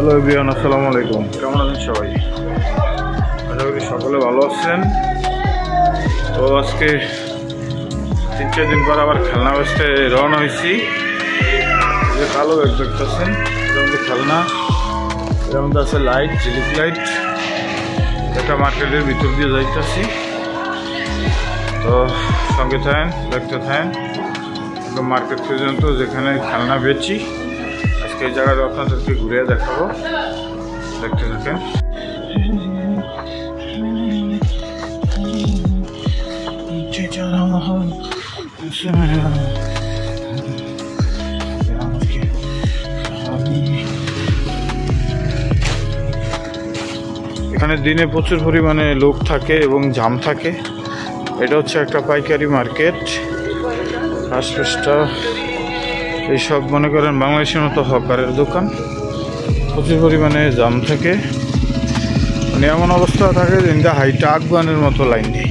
Hello everyone, আসসালামু আলাইকুম। কেমন আছেন সবাই? আশা করি সকলে ভালো আছেন। তো আজকে 3-4 দিন পর আবার খেলনা ব্যস্তে রওনা হয়েছি। যে কালো ব্যাগ দেখতেছেন, এর মধ্যে খেলনা, এর মধ্যে আছে লাইট, জিলিক লাইট। একটা মার্কেটের ভিতর দিয়ে যাইতেছি। তো সঙ্গে থাকেন, দেখতে থাকেন একদম মার্কেট পর্যন্ত, যেখানে খেলনা বেচি। আজকে এই জায়গাটা আপনাদেরকে ঘুরে দেখাবো, দেখতে থাকেন। এখানে দিনে প্রচুর পরিমাণে লোক থাকে এবং জাম থাকে। এটা হচ্ছে একটা পাইকারি মার্কেট। আশপাশটা এইসব মনে করেন বাংলাদেশের মতো হকারের দোকান। প্রচুর পরিমাণে জাম থাকে, মানে এমন অবস্থা থাকে যে হাইটা আফগানের মতো লাইন নেই।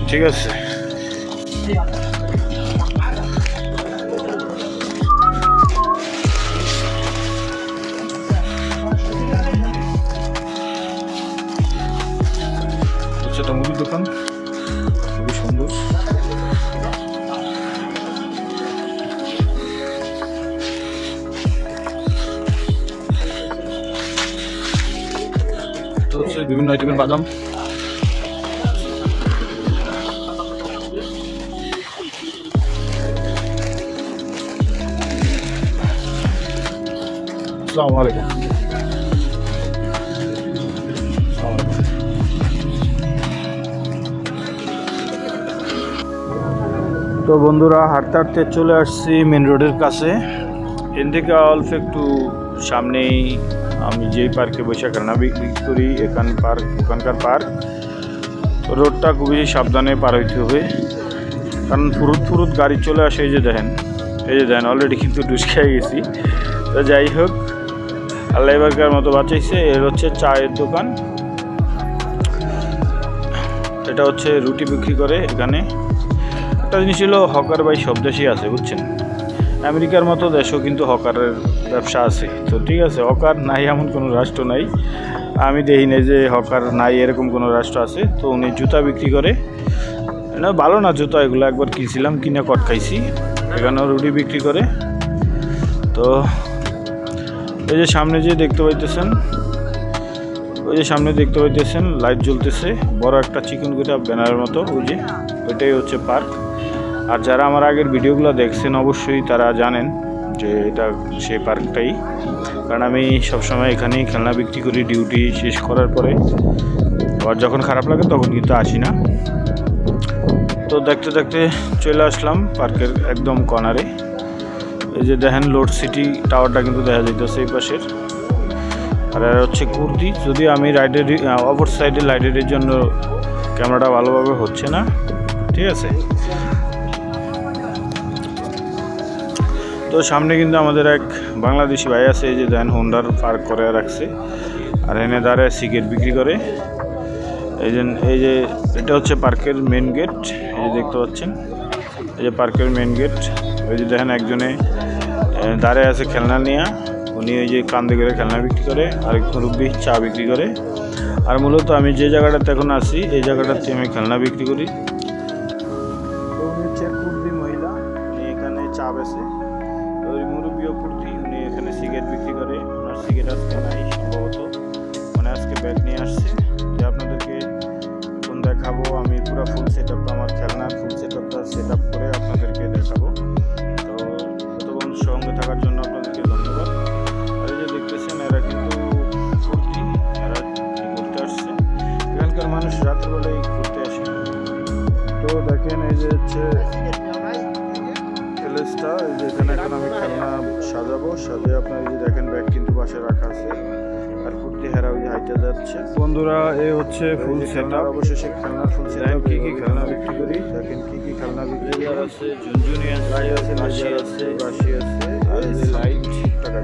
ঠিক আছে, এটা মুদির দোকান, খুবই সুন্দর। বিভিন্ন আইটেমের বাদাম। আসসালামু আলাইকুম। তো বন্ধুরা, হাঁটতে হাঁটতে চলে আসছি মেন রোডের কাছে। এখান থেকে অল্প একটু সামনেই আমি যেই পার্কে বসে খেলনা বিক্রি করি, ওখানকার পার্ক। রোডটা খুবই সাবধানে পার হইতে হবে, কারণ ফুরুত গাড়ি চলে আসে। এই যে দেখেন অলরেডি কিন্তু ডুসকে গেছি। তো যাই হোক, আল্লাহ এবারকার মতো বাঁচাইছে। এর হচ্ছে চায়ের দোকান। এটা হচ্ছে রুটি বিক্রি করে। এখানে একটা জিনিস হলো, হকার ভাই সব দেশেই আছে, বুঝছেন। আমেরিকার মতো দেশও কিন্তু হকারের ব্যবসা আছে। তো ঠিক আছে, হকার নাই এমন কোনো রাষ্ট্র নাই, আমি দেখি না যে হকার নাই এরকম কোনো রাষ্ট্র আছে। তো উনি জুতা বিক্রি করে, না ভালো না জুতা, এগুলো একবার কিনছিলাম, কিনে কট খাইছি। এখানেও রুটি বিক্রি করে। তো এই যে সামনে যে দেখতে পাইতেছেন, লাইট জ্বলতেছে, বড় একটা চিকন গুটা ব্যানারের মতো, ওইটাই হচ্ছে পার্ক। আর যারা আমার আগের ভিডিওগুলো দেখছেন অবশ্যই তারা জানেন যে এটা সেই পার্কটাই, কারণ আমি সবসময় এখানেই খেলনা বিক্রি করি ডিউটি শেষ করার পরে। আবার যখন খারাপ লাগে তখন কিন্তু আসি না। তো দেখতে দেখতে চলে আসলাম পার্কের একদম কর্নারে। এই যে দেখেন লোড সিটি টাওয়ারটা কিন্তু দেখা যাইতেছে এই পাশের। আর হচ্ছে কুর্দি, যদি আমি অপর সাইডে লাইটের জন্য ক্যামেরাটা ভালোভাবে হচ্ছে না। ঠিক আছে, তো সামনে কিন্তু আমাদের এক বাংলাদেশি ভাই আছে, এই যে দেখেন হোন্ডার পার্ক করে রাখছে। আর এনে দাঁড়ায় সিগারেট বিক্রি করে। এই যে এটা হচ্ছে পার্কের মেন গেট, এই যে দেখতে পাচ্ছেন, এই যে পার্কের মেন গেট। ওই যে দেখেন একজনে দাঁড়ায় আছে খেলনা নিয়ে, উনি ওই যে কান্দে করে খেলনা বিক্রি করে, আরেক মুরব্বি চা বিক্রি করে। আর মূলত আমি যে জায়গাটাতে এখন আছি, এই জায়গাটাতে আমি খেলনা বিক্রি করি। তো উনি হচ্ছে কুর্দি মহিলা, উনি এখানে চা বেচে। ওই মুরব্বিও কুর্দি, উনি এখানে সিগারেট বিক্রি করে। ওনার সিগারেট আজকে নাই সম্ভবত, মানে আজকে ব্যাগ নিয়ে আসছে, যে আপনাদেরকে এখন দেখাবো। আমি পুরো ফুল সেট আপটা, আমার খেলনার ফুল সেট আপ করে আপনাদেরকে দেখাবো। তো এতক্ষণ সঙ্গে থাকার জন্য আপনাদেরকে ধন্যবাদ। আর এই যে দেখতেছেন, এরা কিন্তু কুর্দি, এরা ঘুরতে আসছে। এখানকার মানুষ রাত্রেবেলায় ঘুরতে আসে। তো দেখেন, এই যে হচ্ছে প্লেসটা, এই যে এখানে এখন আমি খেলনা সাজিয়ে আপনার এই যে দেখেন ব্যাগ কিন্তু পাশে রাখা আছে। আর কুর্তি হেরা ওই হাইটে যাচ্ছে। বন্ধুরা, এই হচ্ছে ফুল সেটআপ। অবশেষে খেলনার ফুল সেটআপ। কি খেলনা বিক্রি করি দেখেন, কি খেলনা বিক্রি আছে। ঝুনঝুনি আছে, লাইট আছে, বাঁশি আছে, আর এই লাইট টাকা।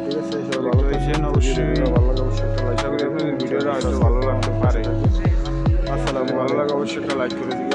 ঠিক আছে, সবাই ভালো থাকবেন। অবশ্যই ভালো লাগে, অবশ্যই একটা লাইক করে দিবেন। ভিডিওটা হয়তো ভালো লাগতে পারে। আসসালামু আলাইকুম। ভালো লাগে অবশ্যই একটা লাইক করে দিবেন।